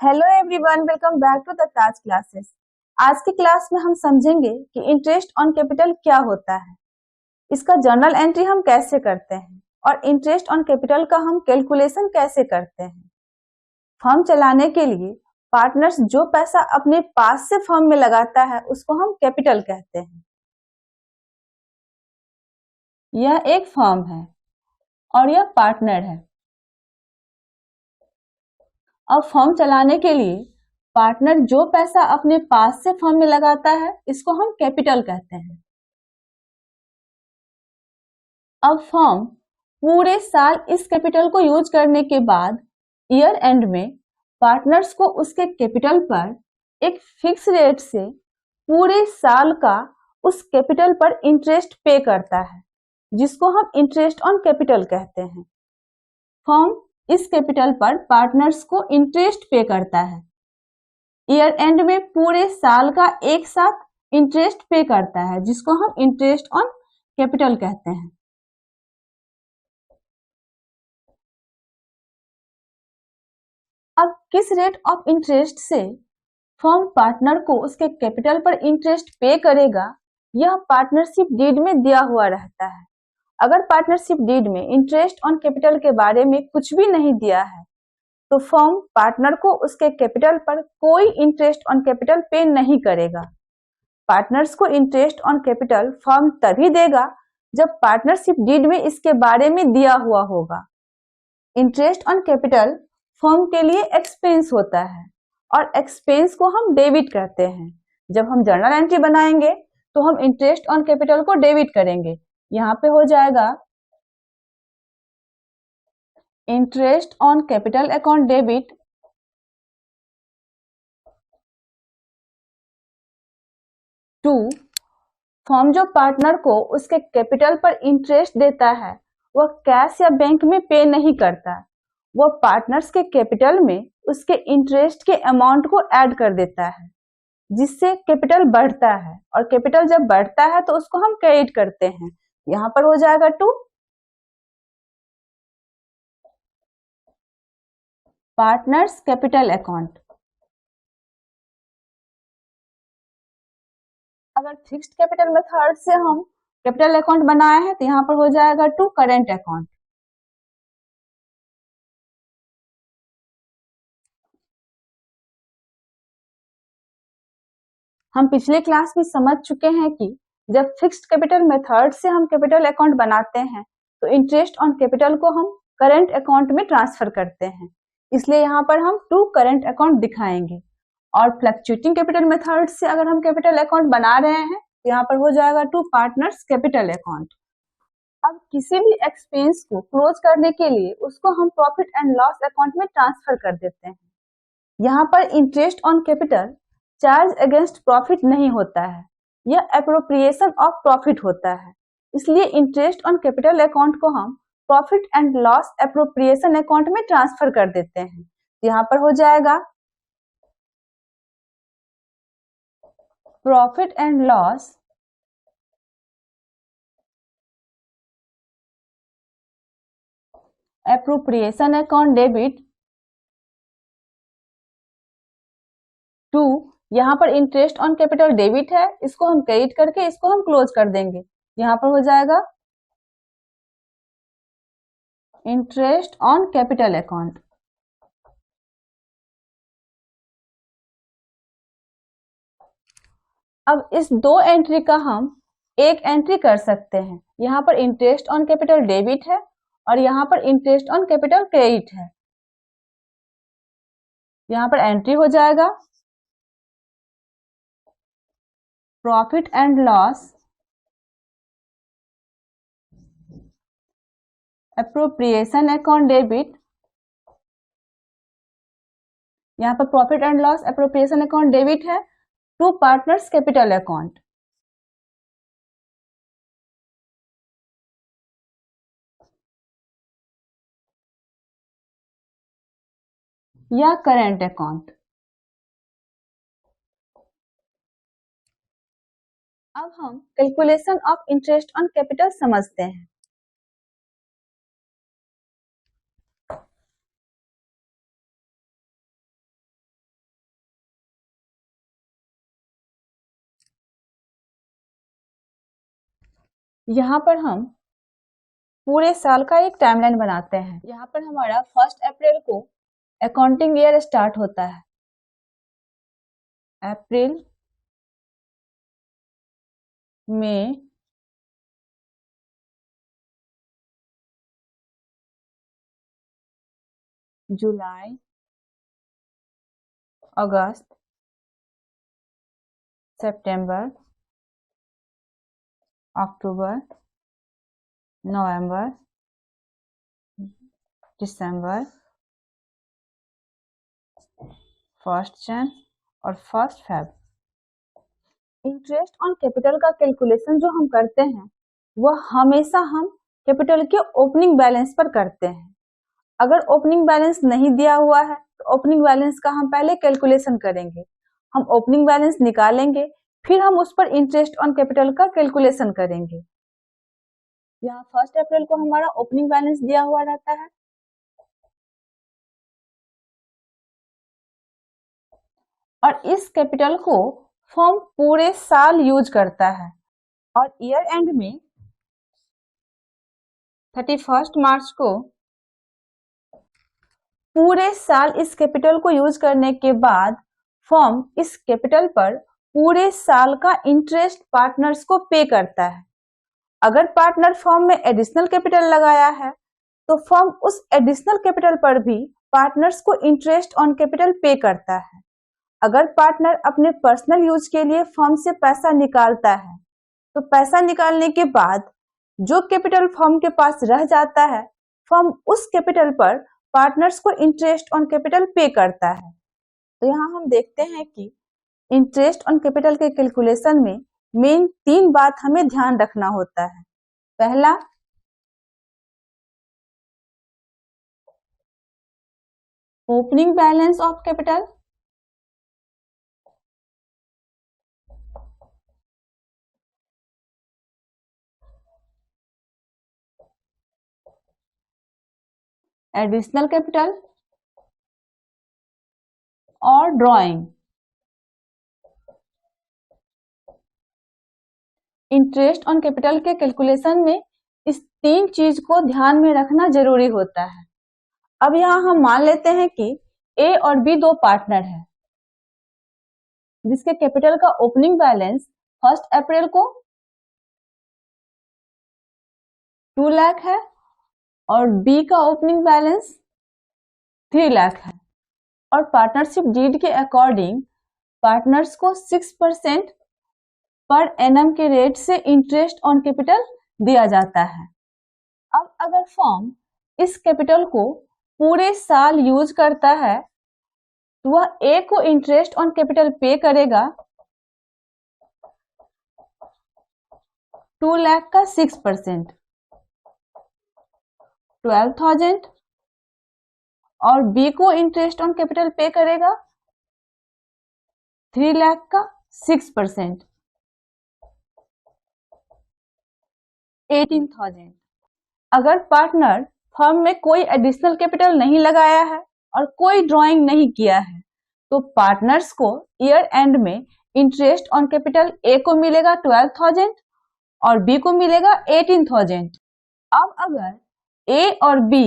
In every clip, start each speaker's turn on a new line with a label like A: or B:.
A: Hello everyone, welcome back to the Taj classes. आज की class में हम समझेंगे कि इंटरेस्ट ऑन कैपिटल क्या होता है, इसका जर्नल एंट्री हम कैसे करते हैं और इंटरेस्ट ऑन कैपिटल का हम कैलकुलेशन कैसे करते हैं। फर्म चलाने के लिए पार्टनर्स जो पैसा अपने पास से फर्म में लगाता है उसको हम कैपिटल कहते हैं। यह एक फर्म है और यह पार्टनर है। अब फर्म चलाने के लिए पार्टनर जो पैसा अपने पास से फर्म में लगाता है इसको हम कैपिटल कहते हैं। अब फर्म पूरे साल इस कैपिटल को यूज करने के बाद ईयर एंड में पार्टनर्स को उसके कैपिटल पर एक फिक्स रेट से पूरे साल का उस कैपिटल पर इंटरेस्ट पे करता है, जिसको हम इंटरेस्ट ऑन कैपिटल कहते हैं। फर्म इस कैपिटल पर पार्टनर्स को इंटरेस्ट पे करता है। ईयर एंड में पूरे साल का एक साथ इंटरेस्ट पे करता है, जिसको हम इंटरेस्ट ऑन कैपिटल कहते हैं। अब किस रेट ऑफ इंटरेस्ट से फर्म पार्टनर को उसके कैपिटल पर इंटरेस्ट पे करेगा, यह पार्टनरशिप डीड में दिया हुआ रहता है। अगर पार्टनरशिप डीड में इंटरेस्ट ऑन कैपिटल के बारे में कुछ भी नहीं दिया है तो फर्म पार्टनर को उसके कैपिटल पर कोई इंटरेस्ट ऑन कैपिटल पे नहीं करेगा। पार्टनर्स को इंटरेस्ट ऑन कैपिटल फर्म तभी देगा जब पार्टनरशिप डीड में इसके बारे में दिया हुआ होगा। इंटरेस्ट ऑन कैपिटल फर्म के लिए एक्सपेंस होता है और एक्सपेंस को हम डेबिट करते हैं। जब हम जर्नल एंट्री बनाएंगे तो हम इंटरेस्ट ऑन कैपिटल को डेबिट करेंगे। यहाँ पे हो जाएगा interest on capital account debit to firm जो पार्टनर को उसके कैपिटल पर इंटरेस्ट देता है वह कैश या बैंक में पे नहीं करता, वह पार्टनर्स के कैपिटल में उसके इंटरेस्ट के अमाउंट को ऐड कर देता है, जिससे कैपिटल बढ़ता है। और कैपिटल जब बढ़ता है तो उसको हम क्रेडिट करते हैं। यहाँ पर हो जाएगा टू पार्टनर्स कैपिटल अकाउंट। अगर फिक्स्ड कैपिटल मेथड से हम कैपिटल अकाउंट बनाए हैं तो यहाँ पर हो जाएगा टू करेंट अकाउंट। हम पिछले क्लास में समझ चुके हैं कि जब फिक्स्ड कैपिटल मेथड से हम कैपिटल अकाउंट बनाते हैं तो इंटरेस्ट ऑन कैपिटल को हम करंट अकाउंट में ट्रांसफर करते हैं, इसलिए यहाँ पर हम टू करंट अकाउंट दिखाएंगे। और फ्लक्चुएटिंग कैपिटल मेथड से अगर हम कैपिटल अकाउंट बना रहे हैं तो यहाँ पर हो जाएगा टू पार्टनर्स कैपिटल अकाउंट। अब किसी भी एक्सपेंस को क्लोज करने के लिए उसको हम प्रॉफिट एंड लॉस अकाउंट में ट्रांसफर कर देते हैं। यहाँ पर interest on capital charge against profit नहीं होता है, यह एप्रोप्रिएशन ऑफ प्रॉफिट होता है, इसलिए इंटरेस्ट ऑन कैपिटल अकाउंट को हम profit and loss appropriation account में ट्रांसफर कर देते हैं। यहाँ पर हो जाएगा profit and loss appropriation account debit to, यहाँ पर इंटरेस्ट ऑन कैपिटल डेबिट है, इसको हम क्रेडिट करके इसको हम क्लोज कर देंगे। यहाँ पर हो जाएगा इंटरेस्ट ऑन कैपिटल अकाउंट। अब इस दो एंट्री का हम एक एंट्री कर सकते हैं। यहाँ पर इंटरेस्ट ऑन कैपिटल डेबिट है और यहाँ पर इंटरेस्ट ऑन कैपिटल क्रेडिट है। यहाँ पर एंट्री हो जाएगा profit and loss appropriation account debit. यहाँ पर profit and loss appropriation account debit है टू पार्टनर्स कैपिटल अकाउंट। या करेंट अकाउंट। अब हम calculation of interest on capital समझते हैं। यहाँ पर हम पूरे साल का एक टाइमलाइन बनाते हैं। यहाँ पर हमारा 1 अप्रैल को अकाउंटिंग ईयर स्टार्ट होता है। अप्रैल, मई, जुलाई, अगस्त, सितंबर, अक्टूबर, नवंबर, दिसंबर, 1 जन और 1 फेब। इंटरेस्ट ऑन कैपिटल का कैलकुलेशन जो हम करते हैं वह हमेशा हम कैपिटल के ओपनिंग बैलेंस पर करते हैं। अगर ओपनिंग बैलेंस नहीं दिया हुआ है तो ओपनिंग बैलेंस का हम पहले कैलकुलेशन करेंगे। हम ओपनिंग बैलेंस निकालेंगे, फिर हम उस पर इंटरेस्ट ऑन कैपिटल का कैलकुलेशन करेंगे। यहाँ 1 अप्रैल को हमारा ओपनिंग बैलेंस दिया हुआ रहता है और इस कैपिटल को फर्म पूरे साल यूज करता है और ईयर एंड में 31 मार्च को पूरे साल इस कैपिटल को यूज करने के बाद फर्म इस कैपिटल पर पूरे साल का इंटरेस्ट पार्टनर्स को पे करता है। अगर पार्टनर फर्म में एडिशनल कैपिटल लगाया है तो फर्म उस एडिशनल कैपिटल पर भी पार्टनर्स को इंटरेस्ट ऑन कैपिटल पे करता है। अगर पार्टनर अपने पर्सनल यूज के लिए फर्म से पैसा निकालता है तो पैसा निकालने के बाद जो कैपिटल फर्म के पास रह जाता है फर्म उस कैपिटल पर पार्टनर्स को इंटरेस्ट ऑन कैपिटल पे करता है। तो यहाँ हम देखते हैं कि इंटरेस्ट ऑन कैपिटल के कैलकुलेशन में मेन 3 बात हमें ध्यान रखना होता है। पहला, opening balance of capital. Additional capital और ड्राइंग। इंटरेस्ट ऑन कैपिटल के कैलकुलेशन में इस 3 चीज को ध्यान में रखना जरूरी होता है। अब यहाँ हम मान लेते हैं कि ए और बी 2 पार्टनर हैं जिसके कैपिटल का ओपनिंग बैलेंस 1 अप्रैल को 2 लाख है और बी का ओपनिंग बैलेंस 3 लाख है और पार्टनरशिप डीड के अकॉर्डिंग पार्टनर्स को 6% पर एनम के रेट से इंटरेस्ट ऑन कैपिटल दिया जाता है। अब अगर फर्म इस कैपिटल को पूरे साल यूज करता है तो वह ए को इंटरेस्ट ऑन कैपिटल पे करेगा 2 लाख का 6%, 12,000 और बी को इंटरेस्ट ऑन कैपिटल पे करेगा 3 लाख का 6%, 18,000। अगर पार्टनर फर्म में कोई एडिशनल कैपिटल नहीं लगाया है और कोई ड्राइंग नहीं किया है तो पार्टनर्स को ईयर एंड में इंटरेस्ट ऑन कैपिटल ए को मिलेगा 12,000 और बी को मिलेगा 18,000। अब अगर ए और बी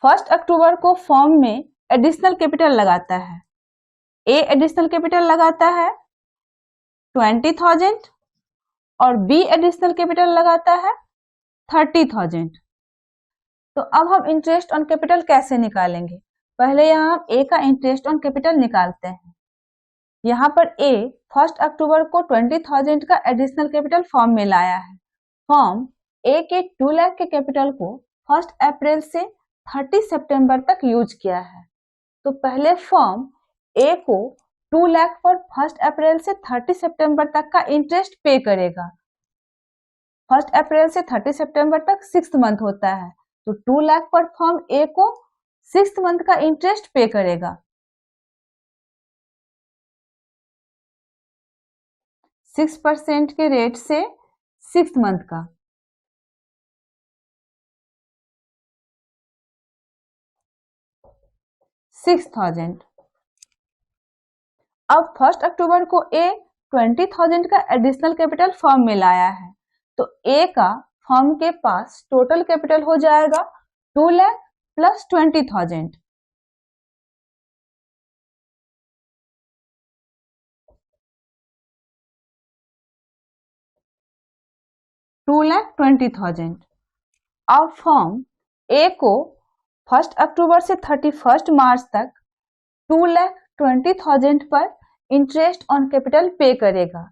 A: 1 अक्टूबर को फर्म में एडिशनल कैपिटल लगाता है, ए एडिशनल कैपिटल लगाता है 20,000 और बी एडिशनल कैपिटल लगाता है 30,000। तो अब हम इंटरेस्ट ऑन कैपिटल कैसे निकालेंगे? पहले यहाँ हम ए का इंटरेस्ट ऑन कैपिटल निकालते हैं। यहाँ पर ए 1 अक्टूबर को 20,000 का एडिशनल कैपिटल फर्म में लाया है। फर्म ए के 2 लाख के कैपिटल को 1 अप्रैल से 30 सितंबर तक यूज किया है। तो पहले फर्म ए को 2 लाख पर 1 अप्रैल से 30 सितंबर तक का इंटरेस्ट पे करेगा। 1 अप्रैल से 30 सितंबर तक 6th मंथ होता है तो 2 लाख पर फर्म ए को 6th मंथ का इंटरेस्ट पे करेगा। 6% के रेट से 6th मंथ का। $6,000। अब 1 अक्टूबर को ए 20,000 का एडिशनल कैपिटल फर्म में लाया है तो ए का फर्म के पास टोटल कैपिटल हो जाएगा 2 लाख प्लस 20,000। 2,20,000। अब फर्म ए को 1 अक्टूबर से 31 मार्च तक 2,20,000 पर इंटरेस्ट ऑन कैपिटल पे करेगा।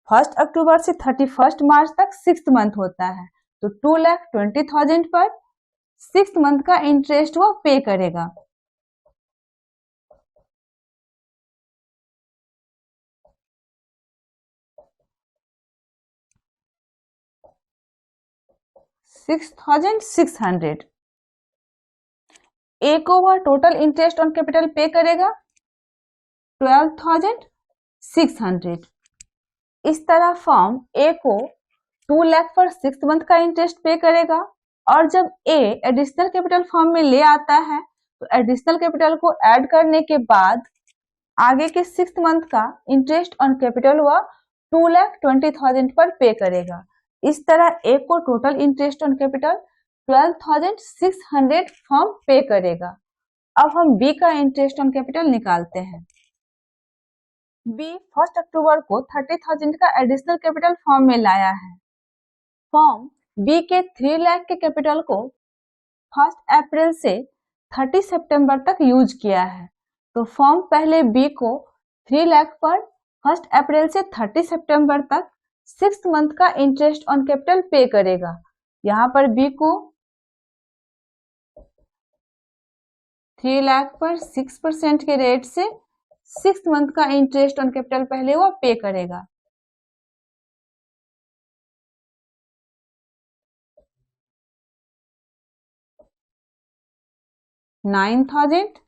A: 1 अक्टूबर से 31 मार्च तक 6th मंथ होता है, तो 2,20,000 पर 6th मंथ का इंटरेस्ट वो पे करेगा। $6,600। ए को वह टोटल इंटरेस्ट ऑन कैपिटल पे करेगा 12,600। इस तरह फर्म ए को 2 लाख पर 6th मंथ का इंटरेस्ट पे करेगा, और जब ए एडिशनल कैपिटल फर्म में ले आता है तो एडिशनल कैपिटल को ऐड करने के बाद आगे के 6th मंथ का इंटरेस्ट ऑन कैपिटल वह 2,20,000 पर पे करेगा। इस तरह ए को total interest on capital 12,600 firm पे करेगा। अब हम बी का इंटरेस्ट ऑन कैपिटल निकालते हैं। बी 1 अक्टूबर को 30,000 का एडिशनल कैपिटल फर्म में लाया है। फर्म बी के 3 लाख के कैपिटल को 1 अप्रैल से 30 सितंबर तक यूज किया है, तो फर्म पहले बी को 3 लाख पर 1 अप्रैल से 30 सितंबर तक 6th मंथ का इंटरेस्ट ऑन कैपिटल पे करेगा। यहाँ पर बी को 3 लाख पर 6% के रेट से 6th मंथ का इंटरेस्ट ऑन कैपिटल पहले वो पे करेगा। $9,000।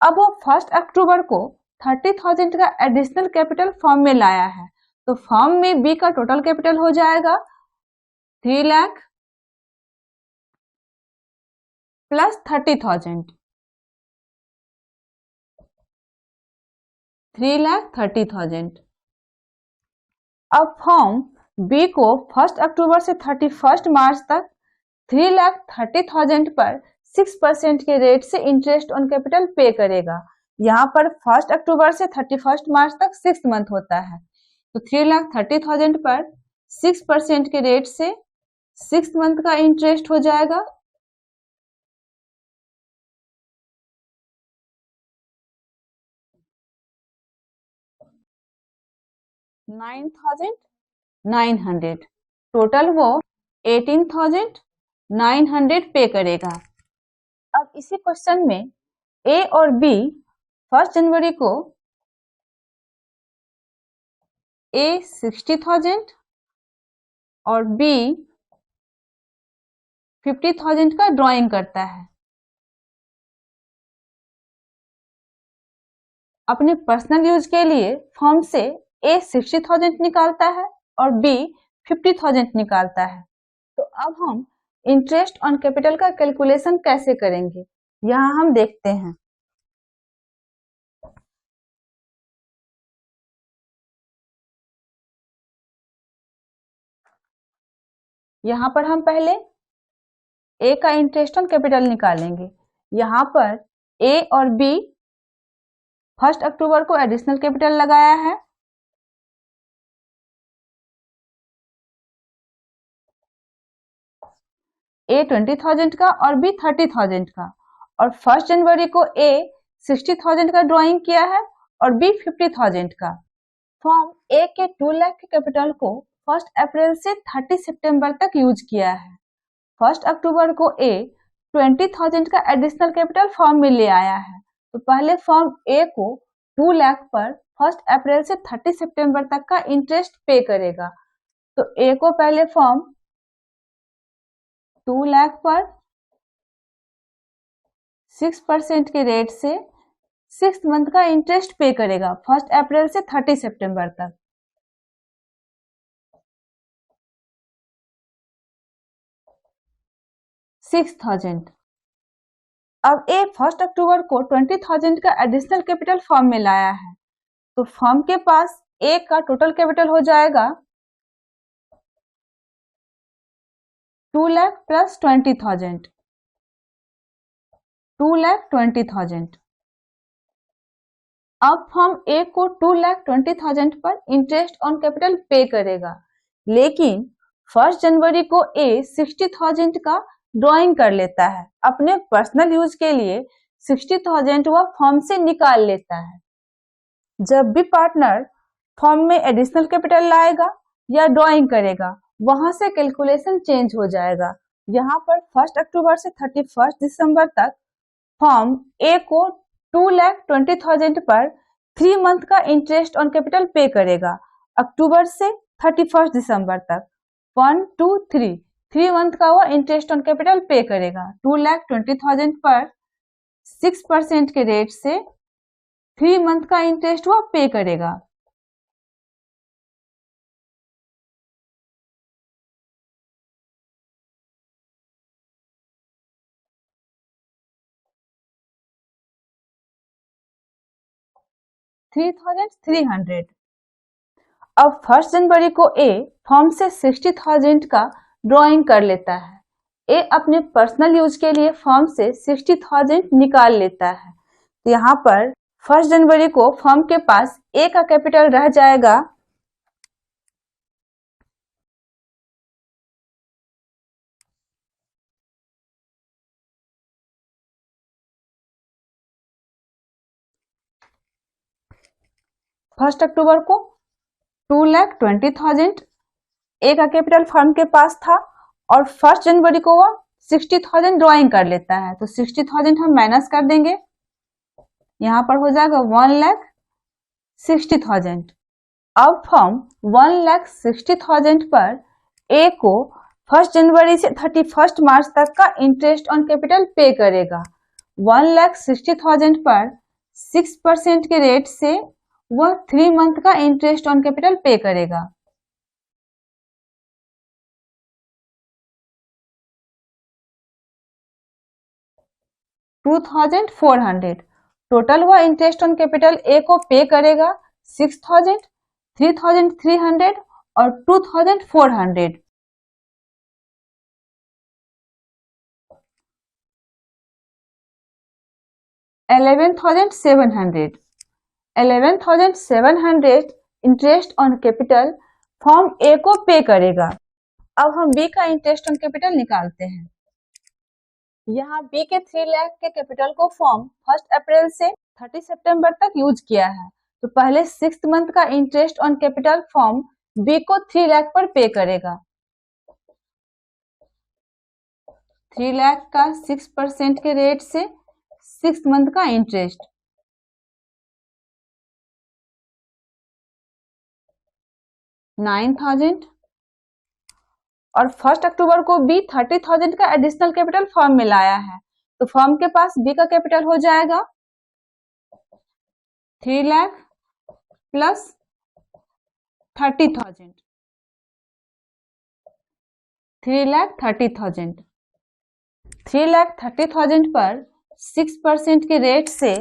A: अब वो 1 अक्टूबर को 30,000 का एडिशनल कैपिटल फर्म में लाया है, तो फर्म में बी का टोटल कैपिटल हो जाएगा 3 लाख प्लस 30,000, 3,30,000। अब फर्म बी को 1 अक्टूबर से 31 मार्च तक 3,30,000 पर 6% के रेट से इंटरेस्ट ऑन कैपिटल पे करेगा। यहाँ पर 1 अक्टूबर से 31 मार्च तक 6th मंथ होता है, तो 3,30,000 पर 6% के रेट से 6th मंथ का इंटरेस्ट हो जाएगा 9,900। टोटल वो 18,900 पे करेगा। अब इसी क्वेश्चन में ए और बी 1 जनवरी को ए 60,000 और बी 50,000 का ड्राइंग करता है। अपने पर्सनल यूज के लिए फर्म से ए 60,000 निकालता है और बी 50,000 निकालता है। तो अब हम इंटरेस्ट ऑन कैपिटल का कैलकुलेशन कैसे करेंगे, यहाँ हम देखते हैं। यहाँ पर हम पहले ए का इंटरेस्ट ऑन कैपिटल निकालेंगे। यहाँ पर ए और बी 1 अक्टूबर को एडिशनल कैपिटल लगाया है, ए 20,000 का और बी 30,000 का, और 1 जनवरी को ए 60,000 का ड्राइंग किया है और बी 50,000 का। फर्म ए के 2 लाख के कैपिटल को 1 अप्रैल से 30 सितंबर तक यूज किया है। 1 अक्टूबर को ए 20,000 का एडिशनल कैपिटल फर्म में ले आया है, तो पहले फर्म ए को 2 लाख पर 1 अप्रैल से 30 सितंबर तक का इंटरेस्ट पे करेगा। तो ए को पहले फर्म 2 लाख पर 6% के रेट से 6th मंथ का इंटरेस्ट पे करेगा 1 अप्रैल से 30 सितंबर तक। $6,000। अब ए 1 अक्टूबर को 20,000 का एडिशनल कैपिटल फर्म में लाया है, तो फर्म के पास ए का टोटल कैपिटल हो जाएगा 2,00,000 प्लस 20,000, 2,20,000। अब फर्म ए को 2,20,000 पर इंटरेस्ट ऑन कैपिटल पे करेगा, लेकिन 1 जनवरी को ए 60,000 का ड्रॉइंग कर लेता है। अपने पर्सनल यूज के लिए 60,000 वह फर्म से निकाल लेता है। जब भी पार्टनर फर्म में एडिशनल कैपिटल लाएगा या ड्रॉइंग करेगा, वहां से कैलकुलेशन चेंज हो जाएगा। यहाँ पर 1 अक्टूबर से 31 दिसंबर तक फर्म ए को 2,20,000 पर 3 मंथ का इंटरेस्ट ऑन कैपिटल पे करेगा। अक्टूबर से 31 दिसंबर तक 1, 2, 3 मंथ का वह इंटरेस्ट ऑन कैपिटल पे करेगा। 2,20,000 पर 6% के रेट से 3 मंथ का इंटरेस्ट वह पे करेगा। $3,300। अब 1 जनवरी को ए फर्म से 60,000 का ड्रॉइंग कर लेता है। ए अपने पर्सनल यूज के लिए फर्म से 60,000 निकाल लेता है। तो यहाँ पर 1 जनवरी को फर्म के पास ए का कैपिटल रह जाएगा फर्स्ट अक्टूबर को 2,20,000 ए का कैपिटल फर्म के पास था और 1 जनवरी को वह 60,000 ड्रॉइंग कर लेता है। तो 60,000 हम माइनस कर देंगे, यहाँ पर हो जाएगा 1,60,000। अब फर्म 1,60,000 पर ए को 1 जनवरी से 31 मार्च तक का इंटरेस्ट ऑन कैपिटल पे करेगा। 1,60,000 पर 6% के रेट से वह 3 मंथ का इंटरेस्ट ऑन कैपिटल पे करेगा। $2,400 टोटल वह इंटरेस्ट ऑन कैपिटल ए को पे करेगा। 6,000, 3,300 और 2,400। $11,700 इंटरेस्ट ऑन कैपिटल फर्म ए को पे करेगा। अब हम बी का इंटरेस्ट ऑन कैपिटल निकालते हैं। यहाँ बी के 3 लाख के कैपिटल को फर्म 1 अप्रैल से 30 सितंबर तक यूज किया है। तो पहले 6 मंथ का interest on capital firm B को 3 लाख पर पे करेगा। 3 लाख का 6% के रेट से 6 मंथ का इंटरेस्ट 9,000। और 1 अक्टूबर को बी 30,000 का एडिशनल कैपिटल फर्म में लाया है। तो फर्म के पास बी का कैपिटल हो जाएगा 3 लाख प्लस 30,000, 3,30,000। 3,30,000 पर 6% के रेट से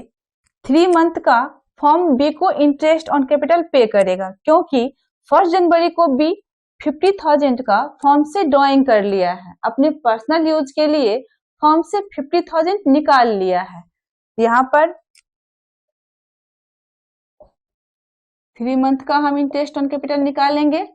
A: 3 मंथ का फर्म बी को इंटरेस्ट ऑन कैपिटल पे करेगा, क्योंकि 1 जनवरी को बी 50,000 का फर्म से ड्रॉइंग कर लिया है। अपने पर्सनल यूज के लिए फर्म से 50,000 निकाल लिया है। यहाँ पर 3 मंथ का हम इंटरेस्ट ऑन कैपिटल निकालेंगे।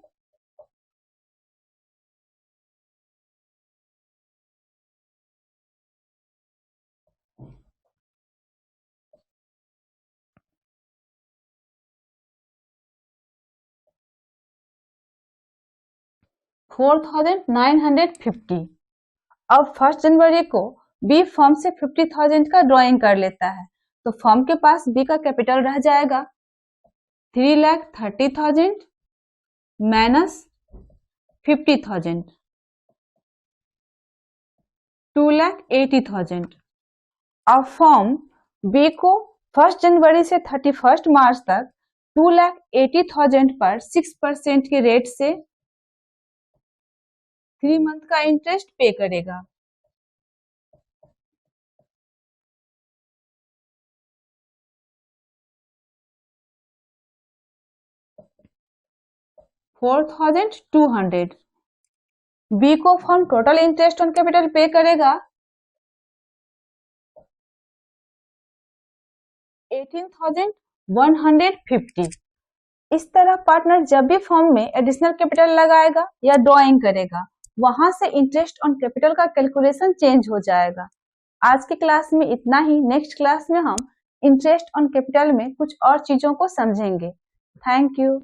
A: $4,950। अब 1 जनवरी को बी फर्म से 50,000 का ड्रॉइंग कर लेता है। तो फर्म के पास बी का कैपिटल रह जाएगा 3,30,000 माइनस 50,000, 2,80,000। अब फर्म बी को 1 जनवरी से 31 मार्च तक 2,80,000 पर 6% के रेट से 3 मंथ का इंटरेस्ट पे करेगा। $4,200। बी को firm total interest on capital पे करेगा 18,150। इस तरह पार्टनर जब भी फॉर्म में एडिशनल कैपिटल लगाएगा या ड्रॉइंग करेगा, वहां से इंटरेस्ट ऑन कैपिटल का कैलकुलेशन चेंज हो जाएगा। आज की क्लास में इतना ही। नेक्स्ट क्लास में हम इंटरेस्ट ऑन कैपिटल में कुछ और चीजों को समझेंगे। Thank you.